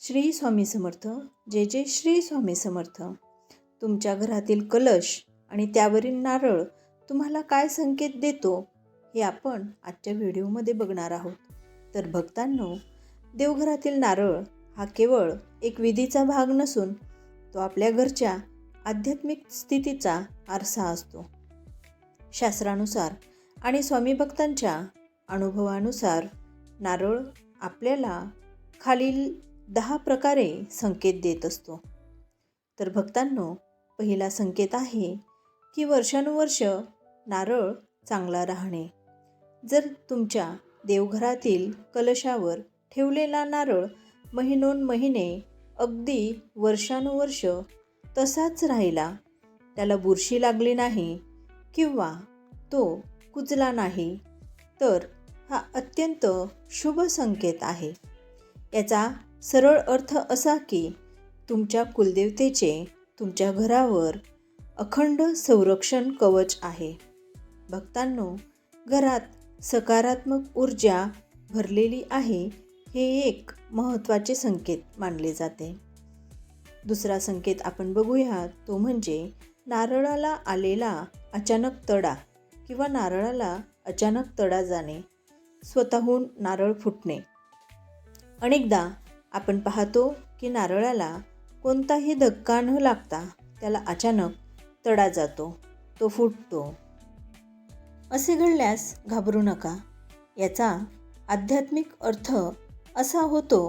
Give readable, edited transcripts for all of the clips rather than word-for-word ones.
श्री स्वामी समर्थ. जे जे श्री स्वामी समर्थ. तुमच्या घरातील कलश आणि त्यावरील नारळ तुम्हाला काय संकेत देतो हे आपण आजच्या व्हिडिओमध्ये बघणार आहोत. तर भक्तांनो, देवघरातील नारळ हा केवळ एक विधीचा भाग नसून तो आपल्या घरच्या आध्यात्मिक स्थितीचा आरसा असतो. शास्त्रानुसार आणि स्वामी भक्तांच्या अनुभवानुसार नारळ आपल्याला खालील 10 प्रकारे संकेत देत असतो. तर भक्तांनो, पहिला संकेत आहे की वर्षानुवर्ष नारळ चांगला राहणे. जर तुमच्या देवघरातील कलशावर ठेवलेला नारळ महिनोन्महिने अगदी वर्षानुवर्ष तसाच राहिला, त्याला बुरशी लागली नाही किंवा तो कुजला नाही, तर हा अत्यंत शुभ संकेत आहे. याचा सरळ अर्थ असा की तुमच्या कुलदेवतेचे तुमच्या घरावर अखंड संरक्षण कवच आहे. भक्तांनो, घरात सकारात्मक ऊर्जा भरलेली आहे हे एक महत्त्वाचे संकेत मानले जाते. दुसरा संकेत आपण बघूया, तो म्हणजे नारळाला आलेला अचानक तडा किंवा नारळाला अचानक तडा जाणे, स्वतःहून नारळ फुटणे. अनेकदा आपण पाहतो की नारळाला कोणताही धक्का न लागता त्याला अचानक तडा जातो, तो फुटतो. असे घडल्यास घाबरू नका. याचा आध्यात्मिक अर्थ असा होतो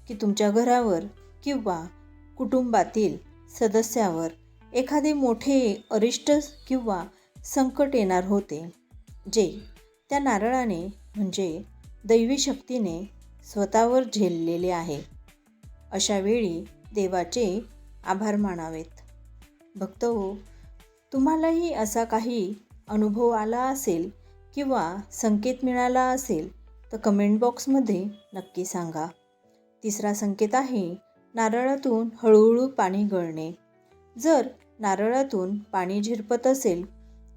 की तुमच्या घरावर किंवा कुटुंबातील सदस्यावर एखादे मोठे अरिष्ट किंवा संकट येणार होते, जे त्या नारळाने म्हणजे दैवी शक्तीने स्वतःवर झेललेले आहे. अशा वेळी देवाचे आभार मानावेत. भक्तहो, तुम्हालाही असा काही अनुभव आला असेल किंवा संकेत मिळाला असेल तर कमेंट बॉक्समध्ये नक्की सांगा. तिसरा संकेत आहे नारळातून हळूहळू पाणी गळणे. जर नारळातून पाणी झिरपत असेल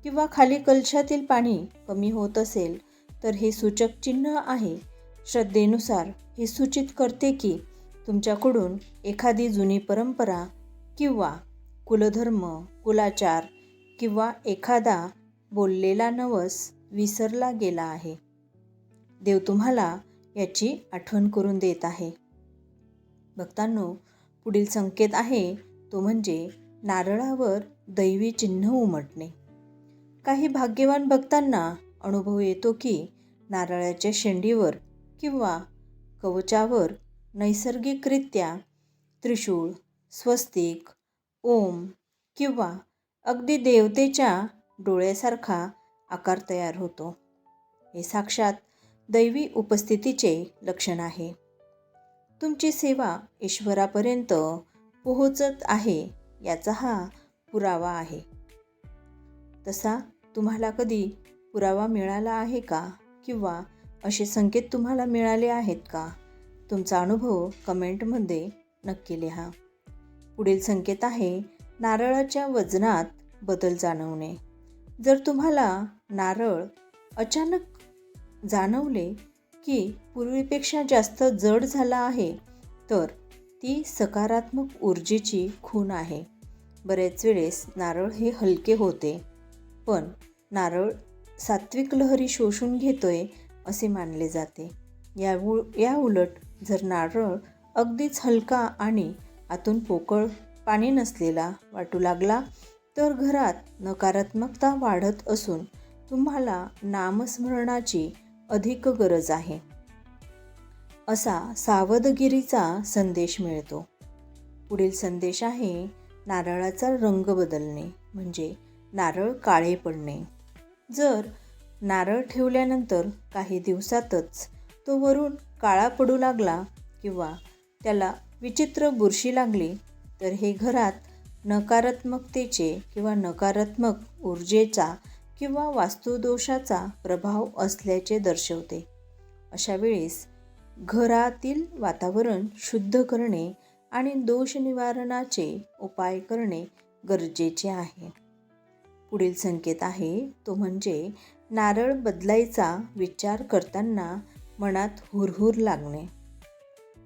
किंवा खाली कलशातील पाणी कमी होत असेल तर हे सूचक चिन्ह आहे. श्रद्धेनुसार हे सूचित करते की तुमच्याकडून एखादी जुनी परंपरा किंवा कुलधर्म, कुलाचार किंवा एखादा बोललेला नवस विसरला गेला आहे. देव तुम्हाला याची आठवण करून देत आहे. भक्तांनो, पुढील संकेत आहे तो म्हणजे नारळावर दैवी चिन्ह उमटणे. काही भाग्यवान भक्तांना अनुभव येतो की नारळाच्या शेंडीवर किंवा कवचावर नैसर्गिकरित्या त्रिशूळ, स्वस्तिक, ओम किंवा अगदी देवतेच्या डोळ्यासारखा आकार तयार होतो. हे साक्षात दैवी उपस्थितीचे लक्षण आहे. तुमची सेवा ईश्वरापर्यंत पोहोचत आहे याचा हा पुरावा आहे. तसा तुम्हाला कधी पुरावा मिळाला आहे का? किंवा असे संकेत तुम्हाला मिळाले आहेत का? तुमचा अनुभव कमेंटमध्ये नक्की लिहा. पुढील संकेत आहे नारळाच्या वजनात बदल जाणवणे. जर तुम्हाला नारळ अचानक जाणवले की पूर्वीपेक्षा जास्त जड झाला आहे, तर ती सकारात्मक ऊर्जेची खूण आहे. बरेच वेळेस नारळ हे हलके होते, पण नारळ सात्विक लहरी शोषून घेतोय असे मानले जाते. या उलट जर नारळ अगदीच हलका आणि आतून पोकळ, पाणी नसलेला वाटू लागला तर घरात नकारात्मकता वाढत असून तुम्हाला नामस्मरणाची अधिक गरज आहे, असा सावधगिरीचा संदेश मिळतो. पुढील संदेश आहे नारळाचा रंग बदलणे, म्हणजे नारळ काळे पडणे. जर नारळ ठेवल्यानंतर काही दिवसातच तो वरून काळा पडू लागला किंवा त्याला विचित्र बुरशी लागली, तर हे घरात नकारात्मकतेचे किंवा नकारात्मक ऊर्जेचा किंवा वास्तुदोषाचा प्रभाव असल्याचे दर्शवते. अशा वेळेस घरातील वातावरण शुद्ध करणे आणि दोष निवारणाचे उपाय करणे गरजेचे आहे. पुढील संकेत आहे तो म्हणजे नारळ बदलायचा विचार करताना मनात हुरहुर लागणे.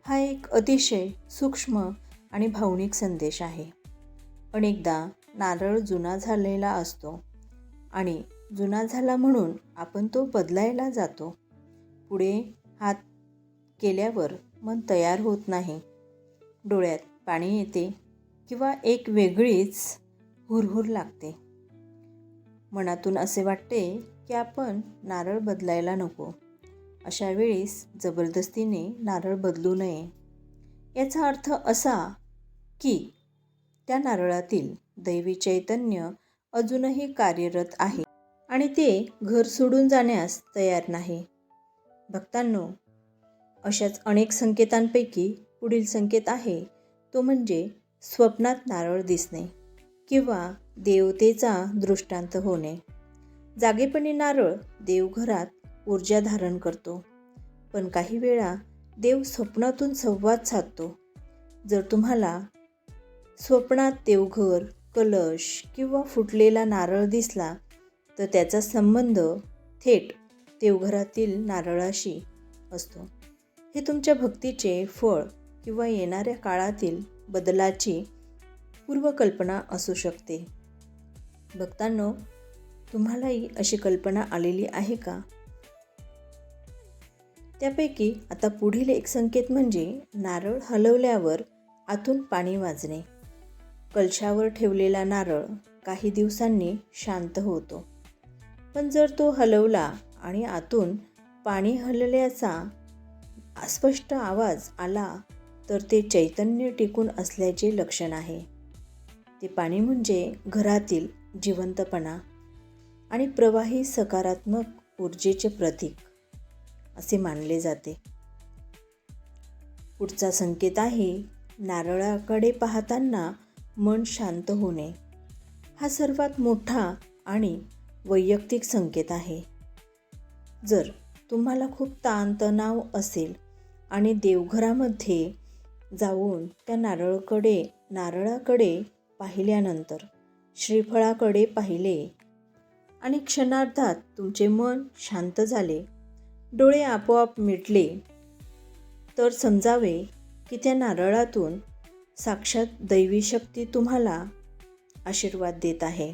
हा एक अतिशय सूक्ष्म आणि भावनिक संदेश आहे. अनेकदा नारळ जुना झालेला असतो आणि जुना झाला म्हणून आपण तो बदलायला जातो. पुढे हात केल्यावर मन तयार होत नाही. डोळ्यात पाणी येते किंवा एक वेगळीच हुरहुर लागते. मनातून असे वाटते की आपण नारळ बदलायला नको. अशा वेळेस जबरदस्तीने नारळ बदलू नये. याचा अर्थ असा की त्या नारळातील दैवी चैतन्य अजूनही कार्यरत आहे आणि ते घर सोडून जाण्यास तयार नाही. भक्तांनो, अशाच अनेक संकेतांपैकी पुढील संकेत आहे तो म्हणजे स्वप्नात नारळ दिसणे किंवा देवतेचा दृष्टांत होणे. जागेपणी नारळ देवघरात ऊर्जा धारण करतो, पण काही वेळा देव स्वप्नातून संवाद साधतो. जर तुम्हाला स्वप्नात देवघर, कलश किंवा फुटलेला नारळ दिसला तर त्याचा संबंध थेट देवघरातील नारळाशी असतो. हे तुमच्या भक्तीचे फळ किंवा येणाऱ्या काळातील बदलाची पूर्वकल्पना असू शकते. भक्तांनो, तुम्हालाही अशी कल्पना आलेली आहे का? त्यापैकी आता पुढील एक संकेत म्हणजे नारळ हलवल्यावर आतून पाणी वाजणे. कलशावर ठेवलेला नारळ काही दिवसांनी शांत होतो, पण जर तो हलवला आणि आतून पाणी हलल्याचा अस्पष्ट आवाज आला तर ते चैतन्य टिकून असल्याचे लक्षण आहे. ते पाणी म्हणजे घरातील जिवंतपणा आणि प्रवाही सकारात्मक ऊर्जेचे प्रतीक असे मानले जाते. पुढचा संकेत आहे नारळाकडे पाहताना मन शांत होणे. हा सर्वात मोठा आणि वैयक्तिक संकेत आहे. जर तुम्हाला खूप ताणतणाव असेल आणि देवघरामध्ये जाऊन त्या नारळाकडे पाहिल्यानंतर श्रीफळाकडे पाहिले आणि क्षणार्धात तुमचे मन शांत झाले, डोळे आपोआप मिटले, तर समजावे की त्या नारळातून साक्षात दैवी शक्ती तुम्हाला आशीर्वाद देत आहे.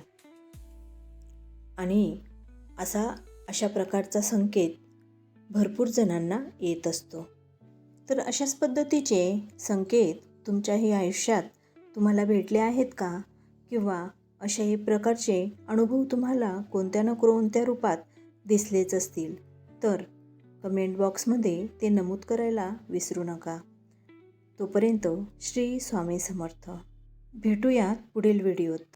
आणि अशा प्रकारचा संकेत भरपूर जणांना येत असतो. तर अशाच पद्धतीचे संकेत तुमच्याही आयुष्यात तुम्हाला भेटले आहेत का? किंवा अशाही प्रकारचे अनुभव तुम्हाला कोणत्या ना कोणत्या रूपात दिसलेच असतील तर कमेंट बॉक्समध्ये ते नमूद करायला विसरू नका. तोपर्यंत श्री स्वामी समर्थ. भेटूयात पुढील व्हिडिओत.